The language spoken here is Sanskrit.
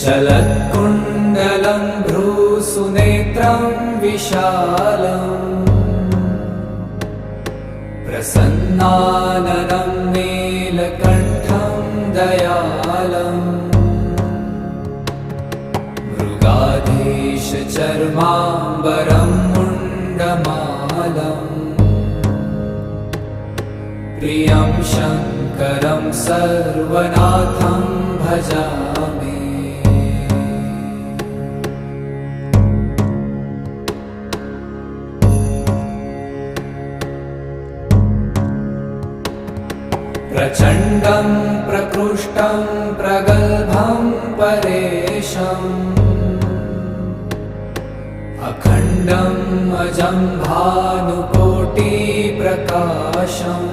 चलत्कुण्डलं भ्रूसुनेत्रं विशालम् प्रसन्नाननं नीलकण्ठं दयालम् मृगाधीशचर्माम्बरं मुण्डमालम् प्रियं शङ्करं सर्वनाथं भजामि। प्रचण्डं प्रकृष्टं प्रगल्भं परेशम् अखण्डम् अजं भानुकोटिप्रकाशम्